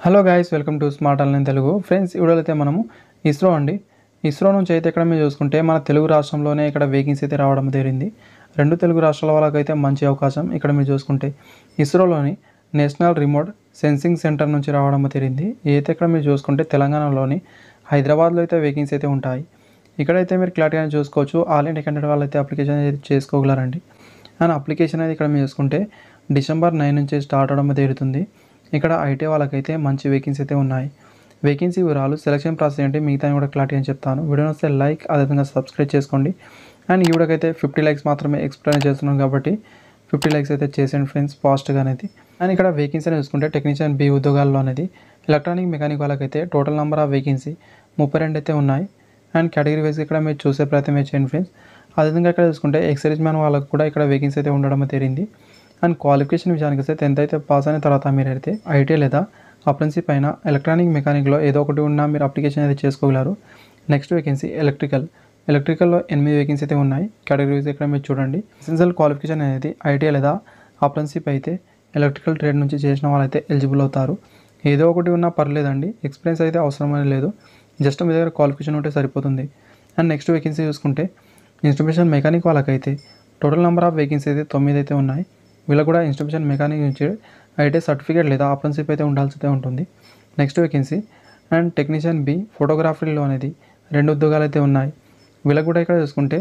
Hello guys, welcome to smart online Telugu. Friends, ఈ వీడియోలో అయితే మనము ఇస్రో నుంచి అయితే ఇక్కడ మీరు చూసుకుంటే మన తెలుగు రాష్ట్రంలోనే ఇక్కడ వేకెన్సీ అయితే రావడం జరిగింది. రెండు తెలుగు రాష్ట్రాల వాళ్ళకైతే మంచి అవకాశం. ఇక్కడ మీరు చూసుకుంటే ఇస్రోలోని నేషనల్ రిమోట్ సెన్సింగ్ సెంటర్ నుంచి రావడం జరిగింది. అయితే ఇక్కడ మీరు చూసుకుంటే తెలంగాణలోని హైదరాబాద్లో అయితే వేకెన్సీ అయితే ఉంటాయి. ఇక్కడైతే మీరు క్లారిటీగా చూసుకోవచ్చు. ఆల్ ఇండియా క్యాండిడేట్ వాళ్ళు అయితే అప్లికేషన్ అయితే చేసుకోగలరండి. అండ్ అప్లికేషన్ అయితే ఇక్కడ మీరు చూసుకుంటే డిసెంబర్ 9 నుంచి స్టార్ట్ అవడం జరుగుతుంది. ఇక్కడ ఐటీ వాళ్ళకైతే మంచి వేకెన్సీ అయితే ఉన్నాయి. వేకెన్సీ వివరాలు, సెలక్షన్ ప్రాసెస్ ఏంటి, మిగతా కూడా క్లారిటీ అని చెప్తాను. వీడియో వస్తే లైక్, అదేవిధంగా సబ్స్క్రైబ్ చేసుకోండి. అండ్ ఈ వీడియోకి అయితే 50 లైక్స్ మాత్రమే ఎక్స్ప్లెయిన్ చేస్తున్నాను కాబట్టి 50 లైక్స్ అయితే చేసేయండి ఫ్రెండ్స్, ఫాస్ట్గా అనేది. అండ్ ఇక్కడ వేకెన్సీ అనేది చూసుకుంటే టెక్నీషియన్ బి ఉద్యోగాల్లో అనేది ఎలక్ట్రానిక్ మెకానిక్ వాళ్ళకైతే టోటల్ నెంబర్ ఆఫ్ వేకెన్సీ 32 అయితే ఉన్నాయి. అండ్ కేటగిరీ వైజ్ ఇక్కడ మీరు చూసే ప్రయత్నం చేయండి ఫ్రెండ్స్. అదేవిధంగా ఇక్కడ చూసుకుంటే ఎక్సైజ్ మ్యాన్ వాళ్ళకు కూడా ఇక్కడ వేకెన్సీ అయితే ఉండడం జరిగింది. అండ్ క్వాలిఫికేషన్ విషయానికి వస్తే 10th అయితే పాస్ అయిన తర్వాత మీరైతే ఐటీ లేదా అప్రెంటిస్ పైన ఎలక్ట్రానిక్ మెకానిక్లో ఏదో ఒకటి ఉన్నా మీరు అప్లికేషన్ అయితే చేసుకోగలరు. నెక్స్ట్ వేకెన్సీ ఎలక్ట్రికల్లో 8 వేకెన్సీ అయితే ఉన్నాయి. కేటగిరీస్ ఇక్కడ మీరు చూడండి. ఎసెన్షియల్ క్వాలిఫికేషన్ అనేది ఐటీ లేదా అప్రెంటిస్ అయితే ఎలక్ట్రికల్ ట్రేడ్ నుంచి చేసిన వాళ్ళైతే ఎలిజిబుల్ అవుతారు. ఏదో ఒకటి ఉన్నా పర్లేదండి, ఎక్స్పీరియన్స్ అయితే అవసరమే లేదు, జస్ట్ మీ దగ్గర క్వాలిఫికేషన్ ఉంటే సరిపోతుంది. అండ్ నెక్స్ట్ వేకెన్సీ చూసుకుంటే ఇన్స్ట్రుమెంటేషన్ మెకానిక్ వాళ్ళకైతే టోటల్ నెంబర్ ఆఫ్ వేకెన్సీ అయితే 9 అయితే ఉన్నాయి. వీళ్ళకి కూడా ఇన్స్ట్రుమెంటేషన్ మెకానిక్ నుంచి ఐటీ సర్టిఫికేట్ లేదా అప్రెంటిస్ అయితే ఉండాల్సి ఉంటుంది. Next vacancy and technician B ఫోటోగ్రఫీలో అనేది 2 ఉద్యోగాలు అయితే ఉన్నాయి. వీళ్ళకి కూడా ఇక్కడ చూసుకుంటే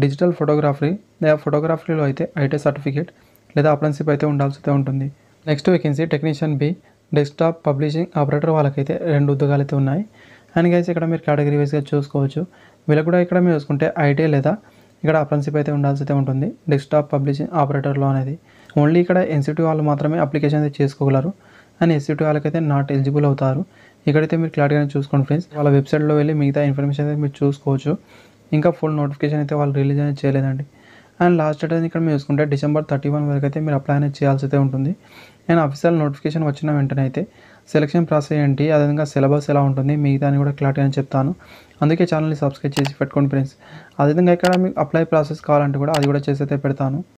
డిజిటల్ ఫోటోగ్రఫీ లేదా ఫోటోగ్రఫీలో అయితే ఐటీ సర్టిఫికేట్ లేదా అప్రెంటిస్ అయితే ఉండాల్సి ఉంటుంది. Next vacancy technician B desktop publishing operator వాళ్ళకైతే 2 ఉద్యోగాలు అయితే ఉన్నాయి. అండ్ గైస్ ఇక్కడ మీరు కేటగిరీ వైజ్గా చూసుకోవచ్చు. వీళ్ళకి కూడా ఇక్కడ మీరు చూసుకుంటే ఐటీ లేదా ఇక్కడ అప్రెంటిస్ అయితే ఉండాల్సి ఉంటుంది. డెస్క్టాప్ పబ్లిషింగ్ ఆపరేటర్లో అనేది ఓన్లీ ఇక్కడ ఎన్సిటీ వాళ్ళు మాత్రమే అప్లికేషన్ అయితే చేసుకోగలరు. అండ్ ఎన్సిటీ వాళ్ళకైతే నాట్ ఎలిజిబుల్ అవుతారు. ఇక్కడైతే మీరు క్లారిటీగా చూసుకోండి ఫ్రెండ్స్. వాళ్ళ వెబ్సైట్లో వెళ్ళి మిగతా ఇన్ఫర్మేషన్ అయితే మీరు చూసుకోవచ్చు. ఇంకా ఫుల్ నోటిఫికేషన్ అయితే వాళ్ళు రిలీజ్ అనేది చేయలేదండి. అండ్ లాస్ట్ డేట్ అయితే ఇక్కడ మీరు చూసుకుంటే డిసెంబర్ 31 వరకు అయితే మీరు అప్లై అనేది చేయాల్సి అయితే ఉంటుంది. అండ్ అఫీషియల్ నోటిఫికేషన్ వచ్చిన వెంటనే అయితే సెలక్షన్ ప్రాసెస్ ఏంటి, అదేవిధంగా సిలబస్ ఎలా ఉంటుంది, మిగతా అని కూడా క్లారిటీ అని చెప్తాను. అందుకే ఛానల్ని సబ్స్క్రైబ్ చేసి పెట్టుకోండి ఫ్రెండ్స్. అదేవిధంగా ఇక్కడ మీకు అప్లై ప్రాసెస్ కావాలంటే కూడా అది కూడా చేసి అయితే పెడతాను.